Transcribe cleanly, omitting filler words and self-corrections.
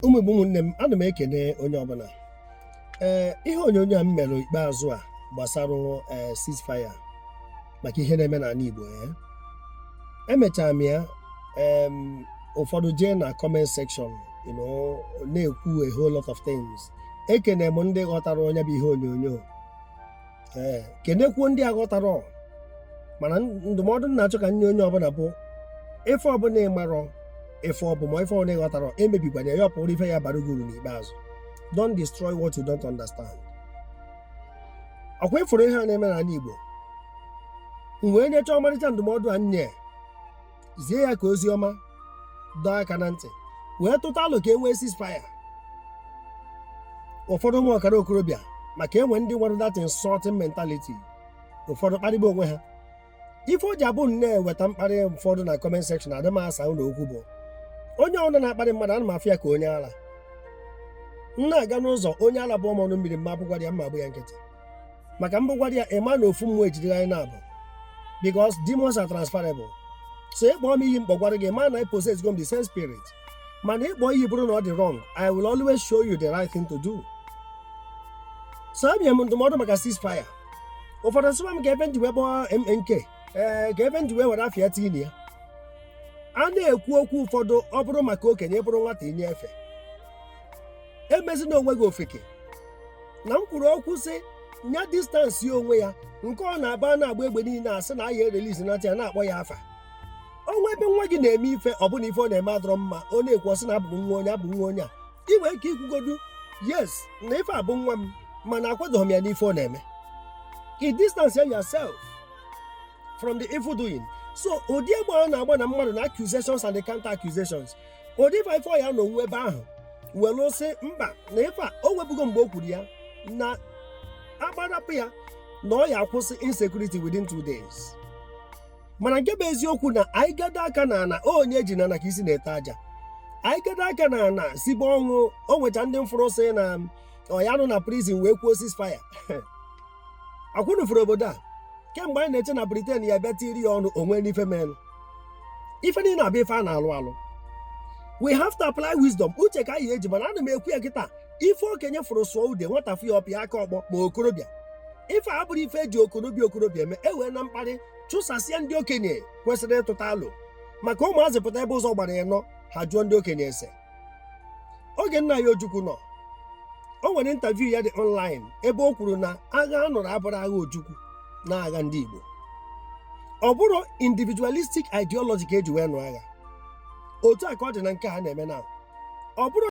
ụmụ Igbo ụmụnne m, ana m ekene onye ọbụla. Ihe onyonyo a m mere ikpeazụ a gbasara ceasefire maka ihe na-eme n'ala Igbo emechara m ya ụfọdụ jee na comment section na-ekwu a whole lot of things. Ekene m ndị ghọtara onye bụ ihe onyonyo kenekwuo ndị aghọtara, mana ndụmọdụ na-achọ ka nye onye ọbụla bụ ife ọbụla ịmarọ ife ọbụma ife ọbụla ịghọtara emebikwana ya ọpụrụ ife ya bara uru n'ikpeazụ. Don't destroy what you don't understand. Ọkwa ịfụrụ ihe a na-eme n'ala Igbo, wee nyecha ọmarịcha ndụmọdụ a nye zie ya ka ozi ọma dọọ aka na ntị, wee tụta alụ ka e nwee ceasefire. Ụfọdụ ụmụ ọkara okorobịa maka enwe ndị nwere that insulting mentality, ụfọdụ kparịba onwe ha. Ife o ji abụ na-eweta mkparị ụfọdụ na comment section adị m asa ụlọ okwu bụ onye ọbụla na-akparị mmadụ ana m afụ ya ka onye ala. M na-aga n'ụzọ onye ala bụ ọmọnụ mmiri mma abụgwara ya mma abụ ya nkịtị, maka mbụgwara ya ịma na ofu mmụọ ejidere anyị na-abụ because demons are transferable. So ịkpọọ m iyi mkpọgwara gị ma na possess the same spirit, mana ịkpọ iyi bụrụ na ọ dị wrong, I will always show you the right thing to do. So abịa m ndụmọdụ maka ceasefire. Ụfọdụ sịwa m ka ebe nji wee kpọọ MNK ka ebe nji wee were afịa tinye ya. A na-ekwu okwu ụfọdụ ọ bụrụ maka okenye bụrụ nwata inye efe. Emezina onwe gị ofeke. Na m kwuru okwu sị nya distansị onwe ya nke ọ na-aba na-agba egbe niile asị na ahịa erelizi na ya na-akpọ ya afa. Onwe ebe nwa gị na-eme ife ọ bụna ife ọ na-eme adọrọ mma, ọ na-ekwu ọsị na abụ nwa onye abụ nwa onye a. I nwere ike ikwugodu yes na ife abụ nwa m, mana akwadoghị m ya n'ife ọ na-eme. You distance yourself from the evil doing. So ụdị egbe ọ na-agba na mmadụ na accusations and the counter accusations, ụdị ife ya na onwe ebe ahụ were sị mba na ife a o webugo mgbe o kwuru ya na agbarapụ ya na ọ ya akwụsị insecurity within 2 days. Mana nke bụ eziokwu na anyị gado aka na ana onye ji na ka isi na-ete aja. Anyị gado aka na ana sigbe ọnwụ o nwecha ndị mfụrụ sị na ọ ya nọ na prison wee kwuo ceasefire. Akwụnụfuru obodo a kemgbe anyị na-eche na Britain ya bịa tiri ya ọnụ onwe n'ife menụ. Ife niile abịa ife a na-alụ alụ. We have to apply wisdom. Uche ka anyị eji, mana ana m ekwu ya kịta ife okenye fụrụ sụọ ude nwata fụ ya ọpịa aka ọgbọ ma okorobịa. Ife a bụrụ ife eji okorobịa eme ewee na mkparị chụsasịa ndị okenye kwesịrị ịtụta alụ maka ụmụazị pụta ebe ụzọ gbara ya nọ ha jụọ ndị okenye ese. Oge nna ya Ojukwu nọ, o nwere interview ya dị online ebe o kwuru na agha a nụrụ abụrụ agha Ojukwu na agha ndị Igbo. Ọ bụrụ individualistic ideology ka eji wee nụ agha. Otu a ka ọ dị na nke a na-eme na ọ bụrụ